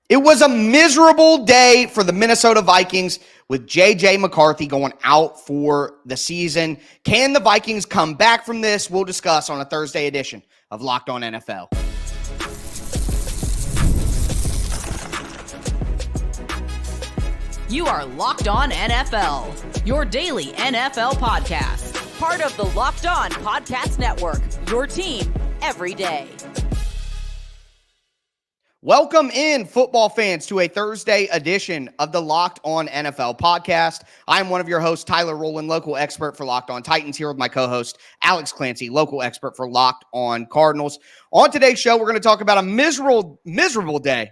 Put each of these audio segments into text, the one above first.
It was a miserable day for the Minnesota Vikings with J.J. McCarthy going out for the season. Can the Vikings come back from this? We'll discuss on a Thursday edition of Locked On NFL. You are Locked On NFL, your daily NFL podcast. Part of the Locked On Podcast Network, your team every day. Welcome in, football fans, to a Thursday edition of the Locked On NFL podcast. I'm one of your hosts, Tyler Rowland, local expert for Locked On Titans, here with my co-host, Alex Clancy, local expert for Locked On Cardinals. On today's show, we're going to talk about a miserable day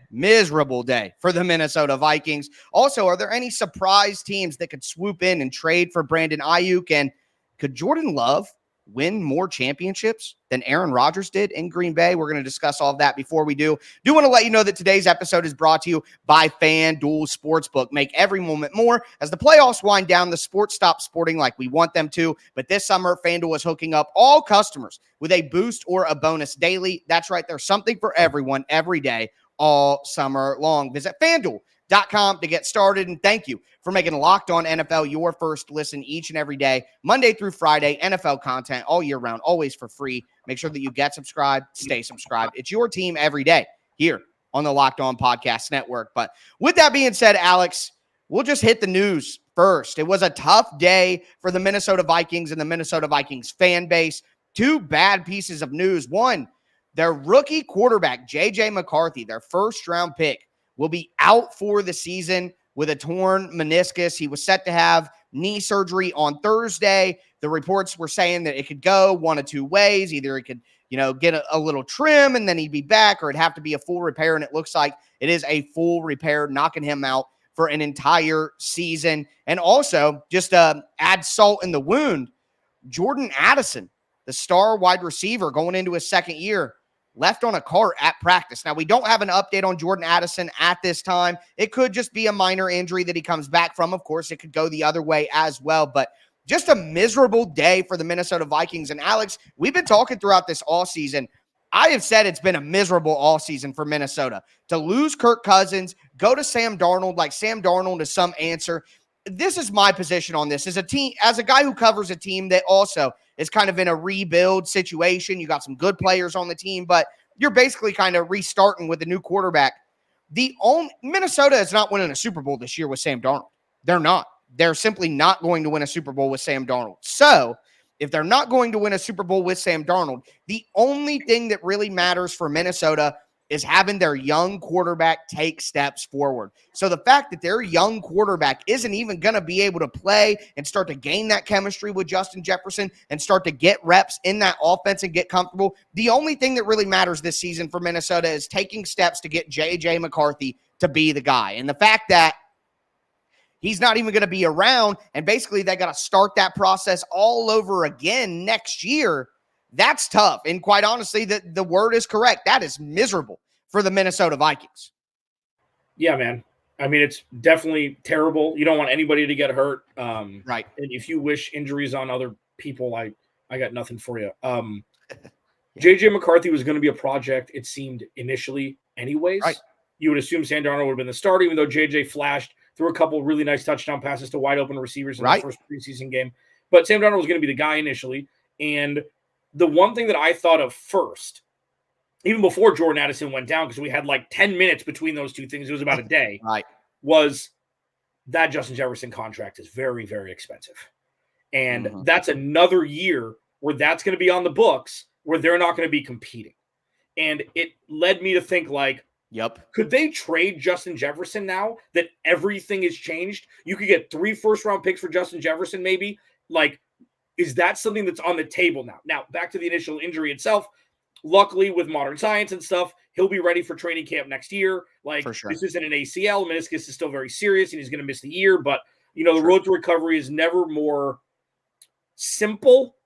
for the Minnesota Vikings. Also, are there any surprise teams that could swoop in and trade for Brandon Aiyuk? And could Jordan Love win more championships than Aaron Rodgers did in Green Bay? We're going to discuss all of that. Before we do want to let you know that today's episode is brought to you by FanDuel Sportsbook. Make every moment more. As the playoffs wind down, the sports stop sporting like we want them to. But this summer, FanDuel is hooking up all customers with a boost or a bonus daily. That's right. There's something for everyone every day, all summer long. Visit FanDuel.com to get started. And thank you for making Locked On NFL your first listen each and every day, Monday through Friday. NFL content all year round, always for free. Make sure that you get subscribed, stay subscribed. It's your team every day here on the Locked On Podcast Network. But with that being said, Alex, we'll just hit the news first. It was a tough day for the Minnesota Vikings and the Minnesota Vikings fan base. Two bad pieces of news. One, their rookie quarterback, J.J. McCarthy, their first-round pick, will be out for the season with a torn meniscus. He was set to have knee surgery on Thursday. The reports were saying that it could go one of two ways. Either it could, get a little trim and then he'd be back, or it'd have to be a full repair. And it looks like it is a full repair, knocking him out for an entire season. And also, just to add salt in the wound, Jordan Addison, the star wide receiver going into his second year, left on a cart at practice. Now, we don't have an update on Jordan Addison at this time. It could just be a minor injury that he comes back from. Of course, it could go the other way as well. But just a miserable day for the Minnesota Vikings. And Alex, we've been talking throughout this offseason. I have said it's been a miserable offseason for Minnesota. To lose Kirk Cousins, go to Sam Darnold, like Sam Darnold is some answer. This is my position on this. As a guy who covers a team that also is kind of in a rebuild situation. You got some good players on the team, but you're basically kind of restarting with a new quarterback. Minnesota is not winning a Super Bowl this year with Sam Darnold. They're not. They're simply not going to win a Super Bowl with Sam Darnold. So if they're not going to win a Super Bowl with Sam Darnold, the only thing that really matters for Minnesota is having their young quarterback take steps forward. So the fact that their young quarterback isn't even going to be able to play and start to gain that chemistry with Justin Jefferson and start to get reps in that offense and get comfortable, the only thing that really matters this season for Minnesota is taking steps to get J.J. McCarthy to be the guy. And the fact that he's not even going to be around, and basically they got to start that process all over again next year, that's tough. And quite honestly, the word is correct. That is miserable for the Minnesota Vikings. Yeah, man. I mean, it's definitely terrible. You don't want anybody to get hurt. Right. And if you wish injuries on other people, I got nothing for you. J.J. McCarthy was going to be a project, it seemed, initially anyways. Right. You would assume Sam Darnold would have been the starter, even though J.J. flashed through a couple of really nice touchdown passes to wide open receivers in the first preseason game. But Sam Darnold was going to be the guy initially. And the one thing that I thought of first, even before Jordan Addison went down, because we had like 10 minutes between those two things, it was about a day, right, was that Justin Jefferson contract is very, very expensive. And that's another year where that's going to be on the books, where they're not going to be competing. And it led me to think like, could they trade Justin Jefferson now that everything has changed? You could get 3 first-round picks for Justin Jefferson maybe. Like, is that something that's on the table now? Now, back to the initial injury itself. Luckily, with modern science and stuff, he'll be ready for training camp next year. Like, for sure. This isn't an ACL. Meniscus is still very serious, and he's going to miss the year. But, the road to recovery is never more simple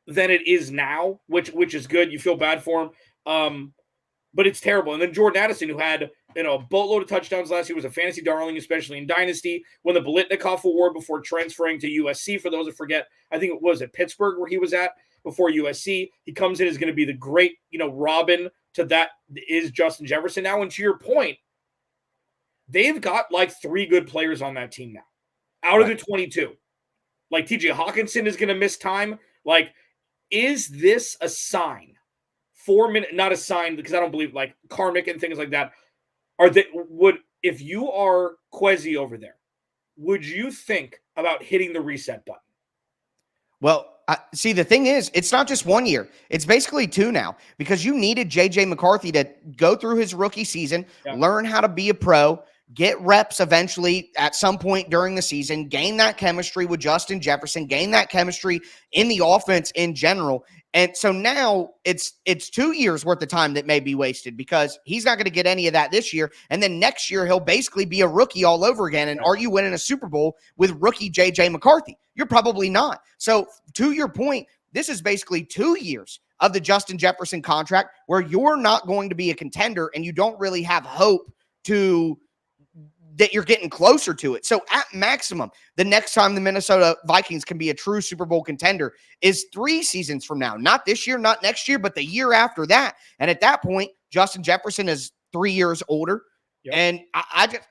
than it is now, which is good. You feel bad for him. But it's terrible. And then Jordan Addison, who had a boatload of touchdowns last year, was a fantasy darling, especially in Dynasty, won the Biletnikoff Award before transferring to USC. For those that forget, I think it was at Pittsburgh where he was at before USC. He comes in as going to be the great, Robin to that is Justin Jefferson now. And to your point, they've got like 3 good players on that team now out of the 22. Like TJ Hawkinson is going to miss time. Like, is this a sign? 4 minute, not a sign, because I don't believe like karmic and things like that. If you are Kwesi over there, would you think about hitting the reset button? Well, see, the thing is, it's not just 1 year. It's basically 2 now, because you needed J.J. McCarthy to go through his rookie season, learn how to be a pro, get reps eventually at some point during the season, gain that chemistry with Justin Jefferson, gain that chemistry in the offense in general. And so now it's 2 years worth of time that may be wasted, because he's not going to get any of that this year. And then next year, he'll basically be a rookie all over again. And are you winning a Super Bowl with rookie J.J. McCarthy? You're probably not. So to your point, this is basically 2 years of the Justin Jefferson contract where you're not going to be a contender and you don't really have hope that you're getting closer to it. So at maximum, the next time the Minnesota Vikings can be a true Super Bowl contender is 3 seasons from now. Not this year, not next year, but the year after that. And at that point, Justin Jefferson is 3 years older. Yep. And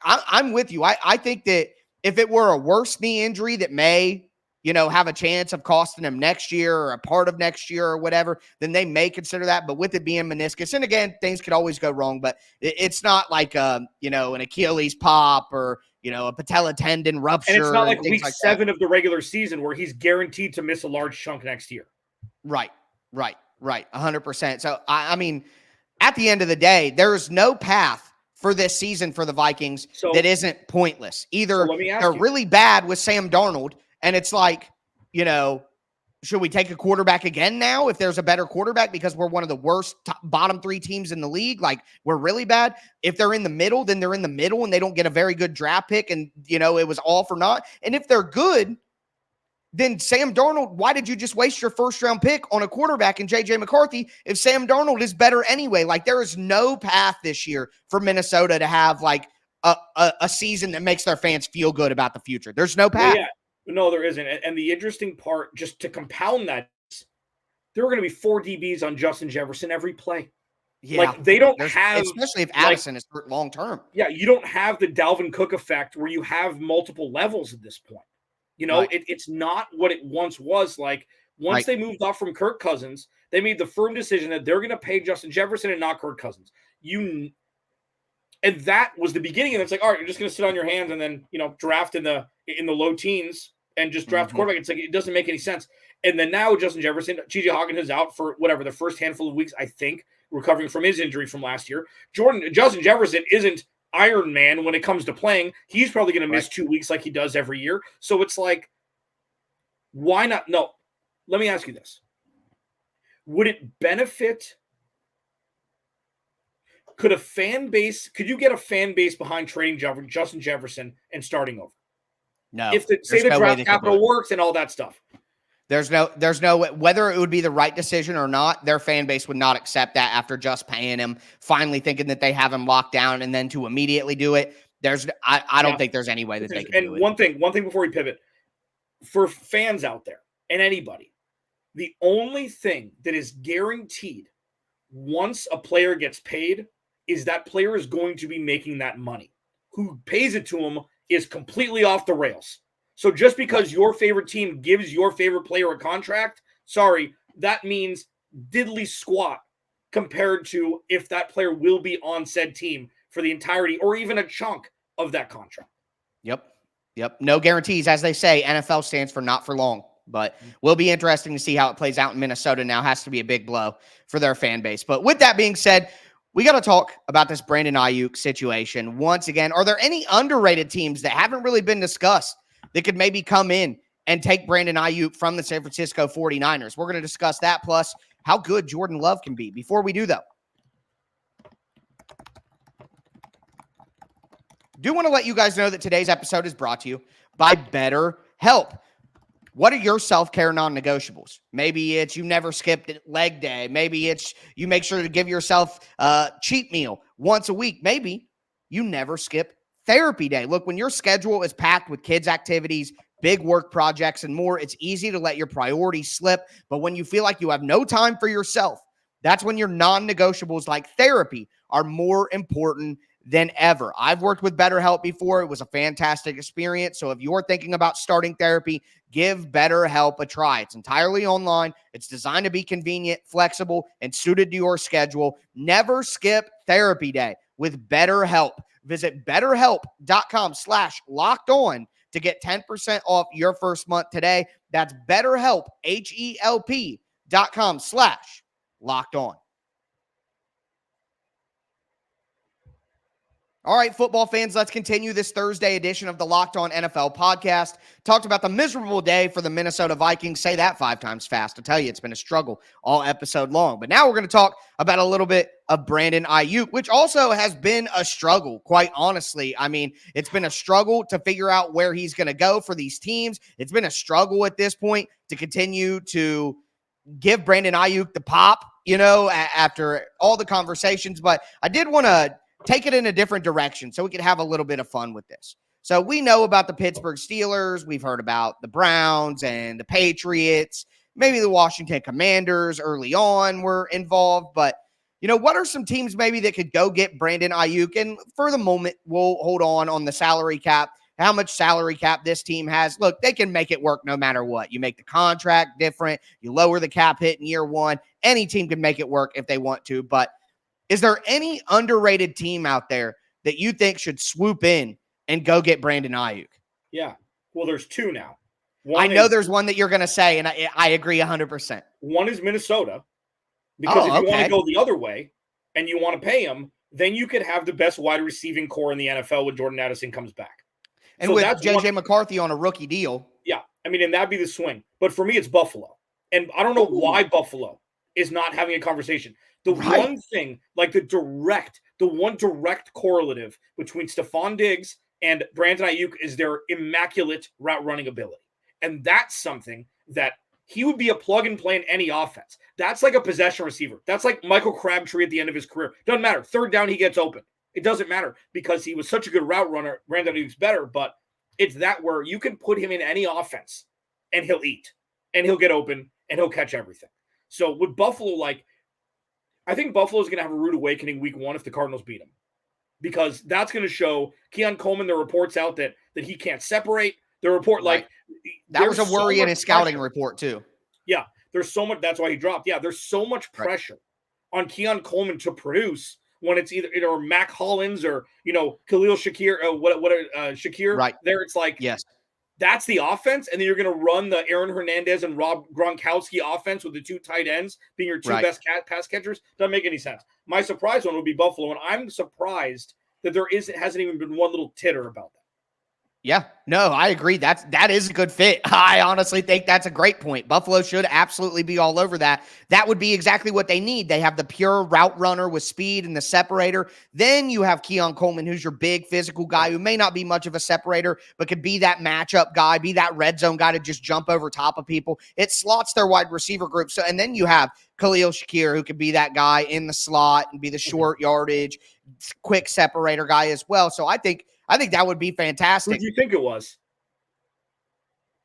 I'm with you. I think that if it were a worse knee injury that may, have a chance of costing him next year or a part of next year or whatever, then they may consider that. But with it being meniscus, and again, things could always go wrong, but it's not like, an Achilles pop or, a patella tendon rupture. And it's not like week 7 of the regular season where he's guaranteed to miss a large chunk next year. Right. 100%. So, I mean, at the end of the day, there is no path for this season for the Vikings that isn't pointless. Either they're really bad with Sam Darnold, and it's like, should we take a quarterback again now if there's a better quarterback because we're one of the worst bottom 3 teams in the league? Like, we're really bad. If they're in the middle, then they're in the middle and they don't get a very good draft pick and, it was all for naught. And if they're good, then Sam Darnold, why did you just waste your first-round pick on a quarterback in J.J. McCarthy if Sam Darnold is better anyway? Like, there is no path this year for Minnesota to have, like, a season that makes their fans feel good about the future. There's no path. Yeah. No, there isn't. And the interesting part, just to compound that, there are going to be 4 DBs on Justin Jefferson every play. Yeah. Like, they don't have... Especially if Addison is hurt long-term. Yeah, you don't have the Dalvin Cook effect where you have multiple levels at this point. It's not what it once was. Like, once they moved off from Kirk Cousins, they made the firm decision that they're going to pay Justin Jefferson and not Kirk Cousins. And that was the beginning. And it's like, all right, you're just going to sit on your hands and then, draft in the low teens and just draft quarterback. It's like, it doesn't make any sense. And then now Justin Jefferson, T.J. Hawkins is out for whatever, the first handful of weeks, I think, recovering from his injury from last year. Justin Jefferson isn't Iron Man when it comes to playing. He's probably going to miss 2 weeks like he does every year. So it's like, why not? No, let me ask you this. Would it benefit? Could you get a fan base behind trading Justin Jefferson and starting over? No. If the draft capital works and all that stuff. There's no whether it would be the right decision or not, their fan base would not accept that after just paying him, finally thinking that they have him locked down and then to immediately do it. I don't think there's any way that they can do it. And one thing before we pivot, for fans out there and anybody, the only thing that is guaranteed once a player gets paid is that player is going to be making that money. Who pays it to him is completely off the rails. So just because your favorite team gives your favorite player a contract, that means diddly squat compared to if that player will be on said team for the entirety or even a chunk of that contract. Yep. No guarantees. As they say, NFL stands for not for long. But will be interesting to see how it plays out in Minnesota now. Has to be a big blow for their fan base. But with that being said, we got to talk about this Brandon Aiyuk situation. Once again, are there any underrated teams that haven't really been discussed that could maybe come in and take Brandon Aiyuk from the San Francisco 49ers? We're going to discuss that, plus how good Jordan Love can be. Before we do, though, do want to let you guys know that today's episode is brought to you by BetterHelp. What are your self-care non-negotiables? Maybe it's you never skipped leg day. Maybe it's you make sure to give yourself a cheat meal once a week. Maybe you never skip therapy day. Look, when your schedule is packed with kids' activities, big work projects, and more, it's easy to let your priorities slip. But when you feel like you have no time for yourself, that's when your non-negotiables like therapy are more important than ever. I've worked with BetterHelp before. It was a fantastic experience. So if you're thinking about starting therapy, give BetterHelp a try. It's entirely online. It's designed to be convenient, flexible, and suited to your schedule. Never skip therapy day with BetterHelp. Visit BetterHelp.com/lockedon to get 10% off your first month today. That's BetterHelp, HELP.com/lockedon. All right, football fans, let's continue this Thursday edition of the Locked On NFL podcast. Talked about the miserable day for the Minnesota Vikings. Say that 5 times fast. I tell you, it's been a struggle all episode long. But now we're going to talk about a little bit of Brandon Aiyuk, which also has been a struggle, quite honestly. I mean, it's been a struggle to figure out where he's going to go for these teams. It's been a struggle at this point to continue to give Brandon Aiyuk the pop, after all the conversations. But I did want to take it in a different direction so we could have a little bit of fun with this. So we know about the Pittsburgh Steelers. We've heard about the Browns and the Patriots. Maybe the Washington Commanders early on were involved. But, what are some teams maybe that could go get Brandon Aiyuk? And for the moment, we'll hold on the salary cap, how much salary cap this team has. Look, they can make it work no matter what. You make the contract different. You lower the cap hit in year one. Any team can make it work if they want to. But is there any underrated team out there that you think should swoop in and go get Brandon Aiyuk? Yeah. Well, there's 2 now. I know there's one that you're going to say, and I agree 100%. One is Minnesota, because if you want to go the other way and you want to pay him, then you could have the best wide receiving core in the NFL when Jordan Addison comes back. And so with J.J. McCarthy on a rookie deal. Yeah. I mean, and that'd be the swing. But for me, it's Buffalo. And I don't know why Buffalo is not having a conversation. The one thing, like the one direct correlative between Stephon Diggs and Brandon Aiyuk is their immaculate route running ability. And that's something that he would be a plug and play in any offense. That's like a possession receiver. That's like Michael Crabtree at the end of his career. Doesn't matter. Third down, he gets open. It doesn't matter because he was such a good route runner. Brandon Aiyuk's better, but it's that where you can put him in any offense and he'll eat and he'll get open and he'll catch everything. So with Buffalo, I think Buffalo is going to have a rude awakening week 1 if the Cardinals beat them, because that's going to show Keon Coleman. The reports out that he can't separate. The report that was a worry in his scouting report too. Yeah, there's so much. That's why he dropped. Yeah, there's so much pressure on Keon Coleman to produce when it's either Mac Hollins or Khalil Shakir. Shakir. Right there, it's like yes. That's the offense, and then you're going to run the Aaron Hernandez and Rob Gronkowski offense with the 2 tight ends being your 2 best pass catchers. Doesn't make any sense. My surprise one would be Buffalo, and I'm surprised that hasn't even been one little titter about that. Yeah, no, I agree. That is a good fit. I honestly think that's a great point. Buffalo should absolutely be all over that. That would be exactly what they need. They have the pure route runner with speed and the separator. Then you have Keon Coleman, who's your big physical guy who may not be much of a separator, but could be that matchup guy, be that red zone guy to just jump over top of people. It slots their wide receiver group. So, and then you have Khalil Shakir, who could be that guy in the slot and be the short yardage, quick separator guy as well. So I think that would be fantastic. Who do you think it was?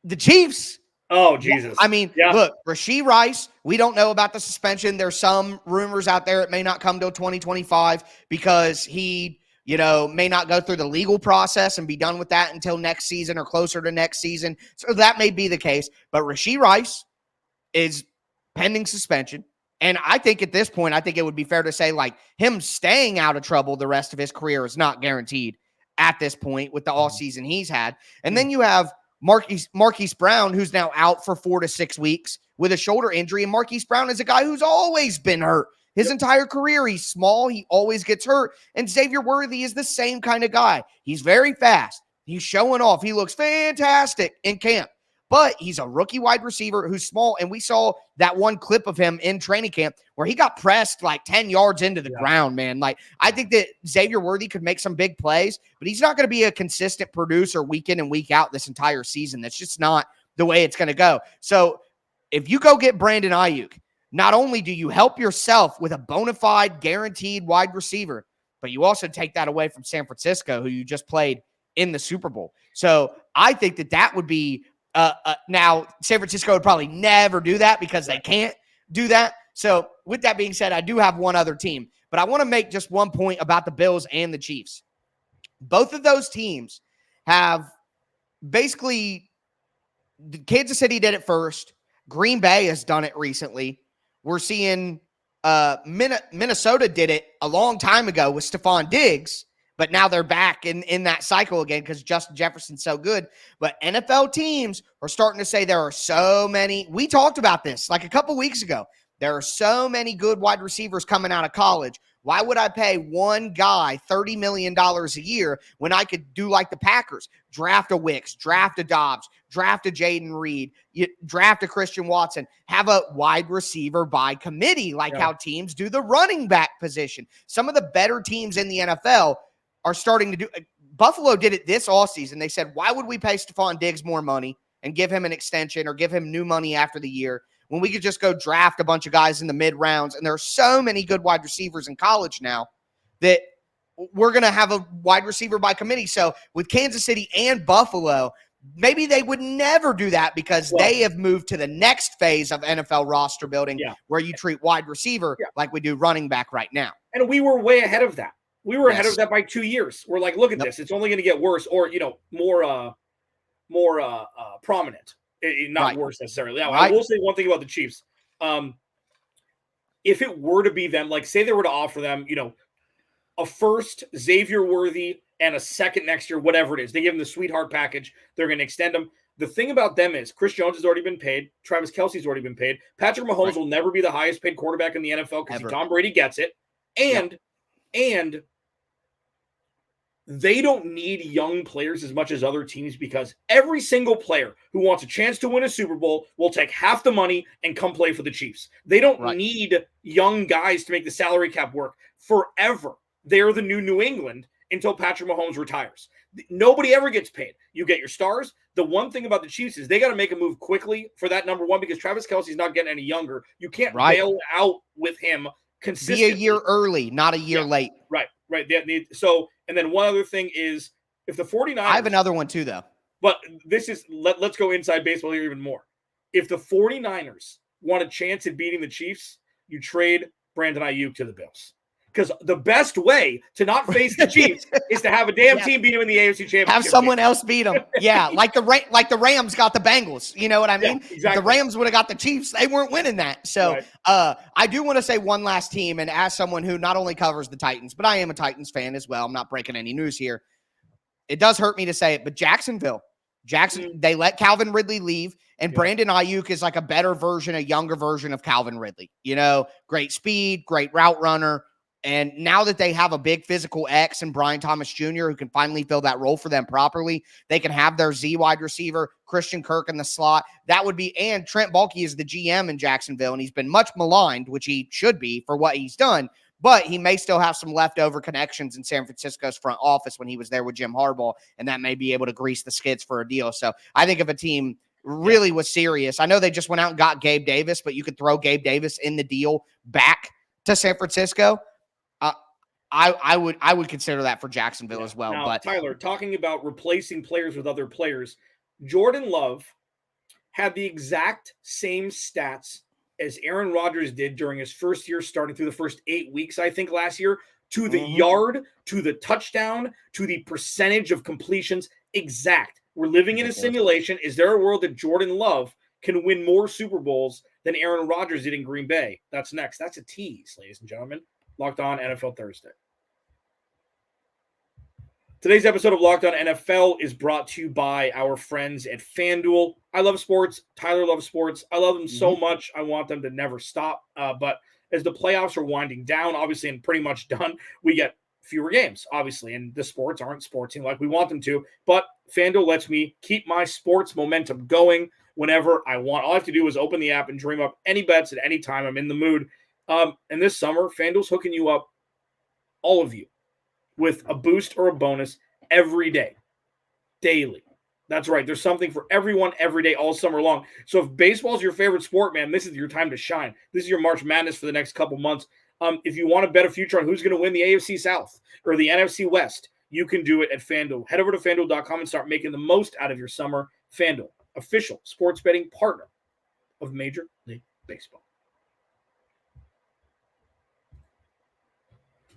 The Chiefs. Oh, Jesus. I mean, look, Rashee Rice, we don't know about the suspension. There's some rumors out there it may not come till 2025 because he, may not go through the legal process and be done with that until next season or closer to next season. So that may be the case. But Rashee Rice is pending suspension. And I think at this point, it would be fair to say him staying out of trouble the rest of his career is not guaranteed at this point with the offseason he's had. And then you have Marquise Brown, who's now out for 4 to 6 weeks with a shoulder injury. And Marquise Brown is a guy who's always been hurt his entire career. He's small. He always gets hurt. And Xavier Worthy is the same kind of guy. He's very fast. He's showing off. He looks fantastic in camp. But he's a rookie wide receiver who's small, and we saw that one clip of him in training camp where he got pressed 10 yards into the ground, man. I think that Xavier Worthy could make some big plays, but he's not going to be a consistent producer week in and week out this entire season. That's just not the way it's going to go. So if you go get Brandon Aiyuk, not only do you help yourself with a bona fide guaranteed wide receiver, but you also take that away from San Francisco, who you just played in the Super Bowl. So I think that would be now, San Francisco would probably never do that because they can't do that. So with that being said, I do have one other team. But I want to make just one point about the Bills and the Chiefs. Both of those teams have basically, Kansas City did it first. Green Bay has done it recently. We're seeing Minnesota did it a long time ago with Stephon Diggs, but now they're back in that cycle again because Justin Jefferson's so good. But NFL teams are starting to say there are so many. We talked about this like a couple weeks ago. There are so many good wide receivers coming out of college. Why would I pay one guy $30 million a year when I could do like the Packers? Draft a Wicks, draft a Dobbs, draft a Jaden Reed, draft a Christian Watson, have a wide receiver by committee like how teams do the running back position. Some of the better teams in the NFL are starting to do. Buffalo did it this offseason. They said, why would we pay Stephon Diggs more money and give him an extension or give him new money after the year when we could just go draft a bunch of guys in the mid rounds? And there are so many good wide receivers in college now that we're going to have a wide receiver by committee. So with Kansas City and Buffalo, maybe they would never do that because they have moved to the next phase of NFL roster building where you treat wide receiver like we do running back right now. And we were way ahead of that. We were ahead of that by 2 years. We're like, look at this. It's only going to get worse or, more prominent. Not worse necessarily. Now, I will say one thing about the Chiefs. If it were to be them, like say they were to offer them, a first, Xavier Worthy, and a second next year, whatever it is. They give them the sweetheart package. They're going to extend them. The thing about them is Chris Jones has already been paid. Travis Kelce's already been paid. Patrick Mahomes will never be the highest paid quarterback in the NFL because Tom Brady gets it. And they don't need young players as much as other teams because every single player who wants a chance to win a Super Bowl will take half the money and come play for the Chiefs. They don't need young guys to make the salary cap work forever. They're the New England until Patrick Mahomes retires. Nobody ever gets paid. You get your stars. The one thing about the Chiefs is they got to make a move quickly for that number one because Travis Kelce's not getting any younger. You can't bail out with him consistently. Be a year early, not a year late. Right. So, and then one other thing is if the 49ers... I have another one too, though. But this is... Let's go inside baseball here even more. If the 49ers want a chance at beating the Chiefs, you trade Brandon Aiyuk to the Bills. Because the best way to not face the Chiefs is to have a damn team beat them in the AFC Championship. Have someone else beat them. Yeah, like the Rams got the Bengals. You know what I mean? Yeah, exactly. If the Rams would have got the Chiefs, they weren't winning that. So I do want to say one last team, and as someone who not only covers the Titans, but I am a Titans fan as well. I'm not breaking any news here. It does hurt me to say it, but Jacksonville, they let Calvin Ridley leave, and Brandon Aiyuk is like a better version, a younger version of Calvin Ridley. Great speed, great route runner. And now that they have a big physical X and Brian Thomas Jr., who can finally fill that role for them properly, they can have their Z wide receiver, Christian Kirk in the slot. That would be, and Trent Baalke is the GM in Jacksonville, and he's been much maligned, which he should be for what he's done. But he may still have some leftover connections in San Francisco's front office when he was there with Jim Harbaugh, and that may be able to grease the skids for a deal. So I think if a team really was serious, I know they just went out and got Gabe Davis, but you could throw Gabe Davis in the deal back to San Francisco. I would consider that for Jacksonville as well. Now, But Tyler, talking about replacing players with other players, Jordan Love had the exact same stats as Aaron Rodgers did during his first year, starting through the first 8 weeks, I think, last year, to the yard, to the touchdown, to the percentage of completions. Exact. We're living in a simulation. Is there a world that Jordan Love can win more Super Bowls than Aaron Rodgers did in Green Bay? That's next. That's a tease, ladies and gentlemen. Locked On NFL Thursday. Today's episode of Locked On NFL is brought to you by our friends at FanDuel. I love sports. Tyler loves sports. I love them so much. I want them to never stop. But as the playoffs are winding down, obviously, and pretty much done, we get fewer games, obviously, and the sports aren't sporting like we want them to. But FanDuel lets me keep my sports momentum going whenever I want. All I have to do is open the app and dream up any bets at any time I'm in the mood. And this summer, FanDuel's hooking you up, all of you, with a boost or a bonus every day, daily. That's right. There's something for everyone every day, all summer long. So if baseball's your favorite sport, man, this is your time to shine. This is your March Madness for the next couple months. If you want to bet a future on who's going to win the AFC South or the NFC West, you can do it at FanDuel. Head over to FanDuel.com and start making the most out of your summer. FanDuel, official sports betting partner of Major League Baseball.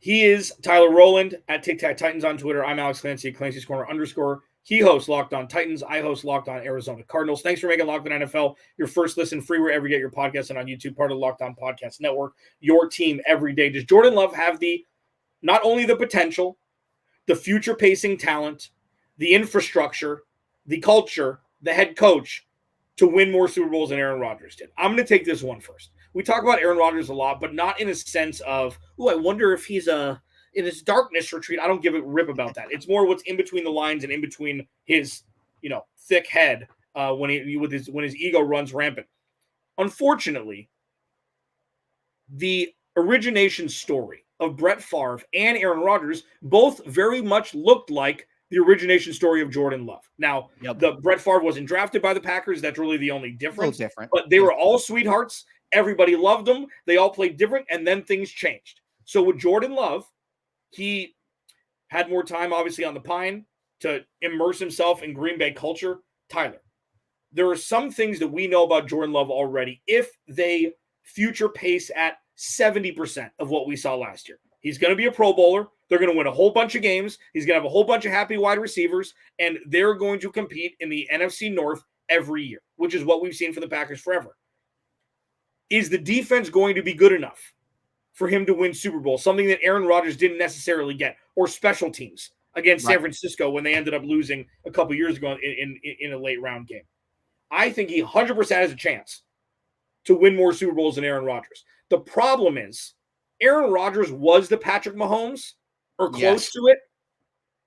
He is Tyler Rowland at Tic Tac Titans on Twitter. I'm Alex Clancy at Clancy's Corner _. He hosts Locked On Titans. I host Locked On Arizona Cardinals. Thanks for making Locked On NFL your first listen free wherever you get your podcast and on YouTube, part of the Locked On Podcast Network. Your team every day. Does Jordan Love have not only the potential, the future pacing talent, the infrastructure, the culture, the head coach to win more Super Bowls than Aaron Rodgers did? I'm going to take this one first. We talk about Aaron Rodgers a lot, but not in a sense of, I wonder if he's in his darkness retreat. I don't give a rip about that. It's more what's in between the lines and in between his, thick head when his ego runs rampant. Unfortunately, the origination story of Brett Favre and Aaron Rodgers both very much looked like the origination story of Jordan Love. Now, the Brett Favre wasn't drafted by the Packers. That's really the only difference. Different. But they were all sweethearts. Everybody loved them. They all played different, and then things changed. So with Jordan Love, he had more time, obviously, on the Pine to immerse himself in Green Bay culture. Tyler, there are some things that we know about Jordan Love already if they future pace at 70% of what we saw last year. He's going to be a Pro Bowler. They're going to win a whole bunch of games. He's going to have a whole bunch of happy wide receivers, and they're going to compete in the NFC North every year, which is what we've seen from the Packers forever. Is the defense going to be good enough for him to win Super Bowl, something that Aaron Rodgers didn't necessarily get, or special teams against San Francisco when they ended up losing a couple years ago in a late round game? I think he 100% has a chance to win more Super Bowls than Aaron Rodgers. The problem is Aaron Rodgers was the Patrick Mahomes or close to it.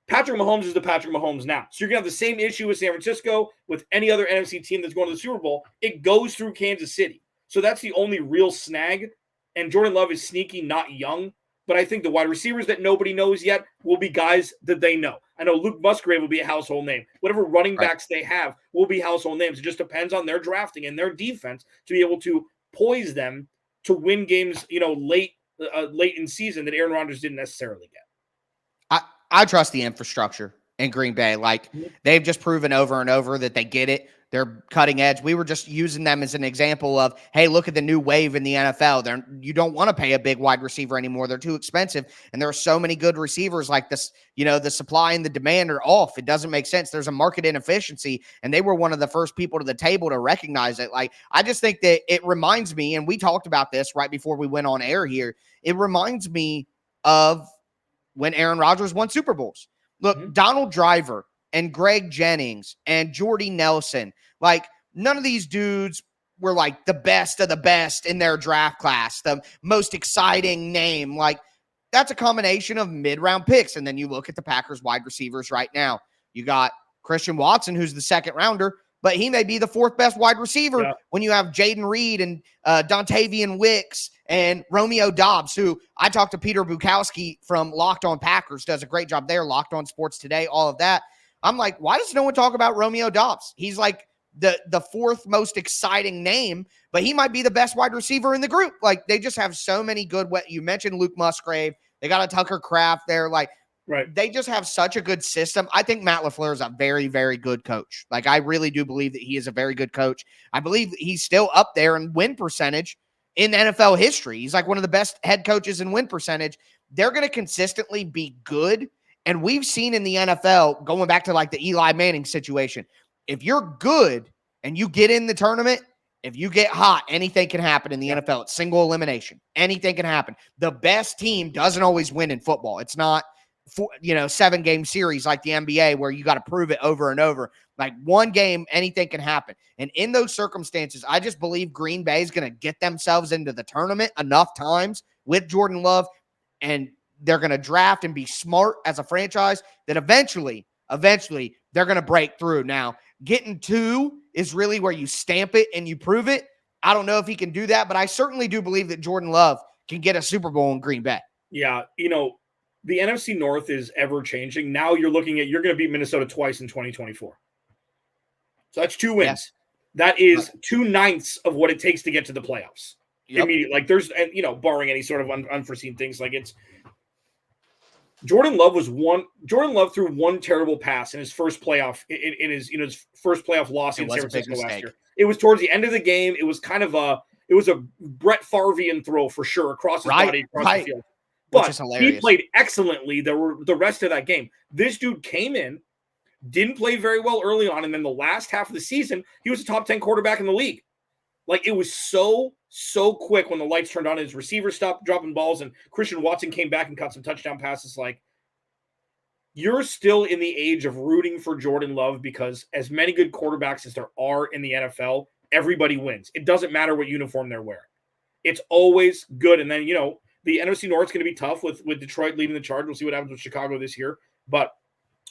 Patrick Mahomes is the Patrick Mahomes now. So you're going to have the same issue with San Francisco, with any other NFC team that's going to the Super Bowl. It goes through Kansas City. So that's the only real snag. And Jordan Love is sneaky, not young. But I think the wide receivers that nobody knows yet will be guys that they know. I know Luke Musgrave will be a household name. Whatever running backs they have will be household names. It just depends on their drafting and their defense to be able to poise them to win games, late in season that Aaron Rodgers didn't necessarily get. I trust the infrastructure in Green Bay. They've just proven over and over that they get it. They're cutting edge. We were just using them as an example of, hey, look at the new wave in the NFL. You don't want to pay a big wide receiver anymore. They're too expensive. And there are so many good receivers like this. The supply and the demand are off. It doesn't make sense. There's a market inefficiency. And they were one of the first people to the table to recognize it. I just think that it reminds me, and we talked about this right before we went on air here. It reminds me of when Aaron Rodgers won Super Bowls. Look, Donald Driver and Greg Jennings and Jordy Nelson, none of these dudes were the best of the best in their draft class, the most exciting name. That's a combination of mid-round picks. And then you look at the Packers wide receivers right now. You got Christian Watson, who's the second rounder, but he may be the fourth best wide receiver when you have Jaden Reed and Dontavian Wicks and Romeo Doubs, who I talked to Peter Bukowski from Locked On Packers, does a great job there, Locked On Sports Today, all of that. I'm like, why does no one talk about Romeo Doubs? He's the fourth most exciting name, but he might be the best wide receiver in the group. They just have so many good. You mentioned Luke Musgrave. They got a Tucker Kraft there. They just have such a good system. I think Matt LaFleur is a very, very good coach. I really do believe that he is a very good coach. I believe he's still up there in win percentage in NFL history. He's one of the best head coaches in win percentage. They're going to consistently be good. And we've seen in the NFL, going back to the Eli Manning situation, if you're good and you get in the tournament, if you get hot, anything can happen in the NFL. It's single elimination. Anything can happen. The best team doesn't always win in football. It's not, 7-game series like the NBA where you got to prove it over and over. One game, anything can happen. And in those circumstances, I just believe Green Bay is going to get themselves into the tournament enough times with Jordan Love, and they're going to draft and be smart as a franchise that eventually they're going to break through. Now, getting 2 is really where you stamp it and you prove it. I don't know if he can do that, but I certainly do believe that Jordan Love can get a Super Bowl in Green Bay. Yeah, the NFC North is ever changing. Now you're going to beat Minnesota twice in 2024. So that's 2 wins. Yes. That is 2/9 of what it takes to get to the playoffs. Immediately. There's, barring any sort of unforeseen things, it's Jordan Love threw one terrible pass in his first playoff in his first playoff loss in San Francisco last year. It was towards the end of the game. It was kind of a Brett Favrean throw for sure across his body, across the field. which is But hilarious. he played excellently the rest of that game. This dude came in, didn't play very well early on, and then the last half of the season, he was a top 10 quarterback in the league. Like, it was so quick when the lights turned on. His receivers stopped dropping balls, and Christian Watson came back and caught some touchdown passes. Like, you're still in the age of rooting for Jordan Love, because as many good quarterbacks as there are in the NFL, everybody wins. It doesn't matter what uniform they're wearing. It's always good. And then, the NFC North's going to be tough with Detroit leading the charge. We'll see what happens with Chicago this year. But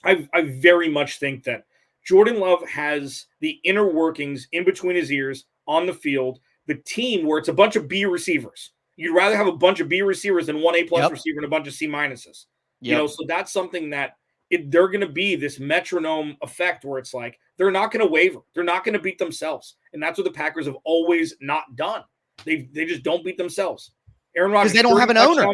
I very much think that Jordan Love has the inner workings in between his ears on the field, the team where it's a bunch of B receivers. You'd rather have a bunch of B receivers than one A+ receiver and a bunch of C minuses. So that's something that they're going to be this metronome effect where it's like they're not going to waver. They're not going to beat themselves. And that's what the Packers have always not done. They just don't beat themselves. Aaron Rodgers, because they don't have an owner.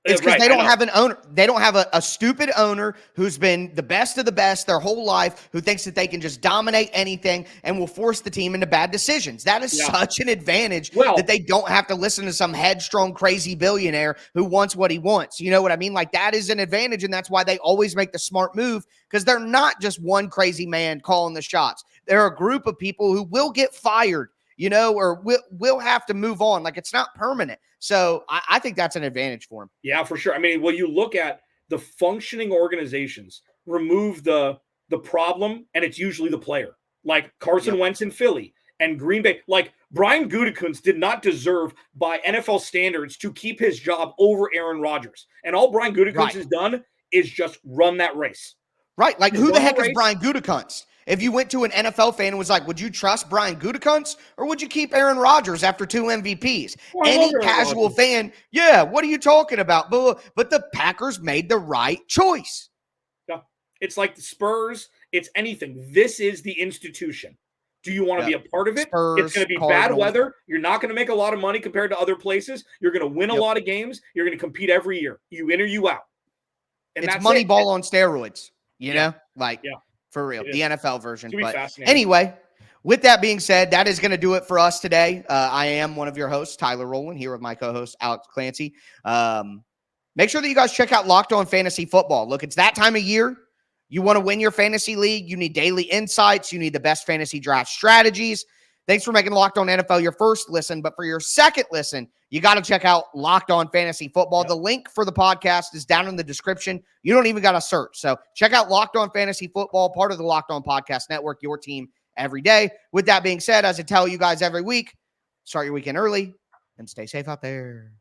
It's because they don't have an owner. They don't have a stupid owner who's been the best of the best their whole life, who thinks that they can just dominate anything and will force the team into bad decisions. That is such an advantage that they don't have to listen to some headstrong, crazy billionaire who wants what he wants. You know what I mean? Like, that is an advantage, and that's why they always make the smart move, because they're not just one crazy man calling the shots. They're a group of people who will get fired, or we'll have to move on. Like, it's not permanent. So I think that's an advantage for him. Yeah, for sure. I mean, when you look at the functioning organizations, remove the problem, and it's usually the player. Like Carson Wentz in Philly and Green Bay. Like, Brian Gutekunst did not deserve, by NFL standards, to keep his job over Aaron Rodgers. And all Brian Gutekunst has done is just run that race. Right. Like, who the heck is Brian Gutekunst? If you went to an NFL fan and was like, would you trust Brian Gutekunst, or would you keep Aaron Rodgers after 2 MVPs? Any casual fan, what are you talking about? But the Packers made the right choice. Yeah. It's like the Spurs. It's anything. This is the institution. Do you want to be a part of it? Spurs, it's going to be Cardinals. Bad weather. You're not going to make a lot of money compared to other places. You're going to win a lot of games. You're going to compete every year. You in or you out. And it's Moneyball on steroids, know? Like, for real, the NFL version. But anyway, with that being said, that is going to do it for us today. I am one of your hosts, Tyler Rowland, here with my co-host, Alex Clancy. Make sure that you guys check out Locked On Fantasy Football. Look, it's that time of year. You want to win your fantasy league. You need daily insights. You need the best fantasy draft strategies. Thanks for making Locked On NFL your first listen. But for your second listen, you got to check out Locked On Fantasy Football. The link for the podcast is down in the description. You don't even got to search. So check out Locked On Fantasy Football, part of the Locked On Podcast Network, your team every day. With that being said, as I tell you guys every week, start your weekend early and stay safe out there.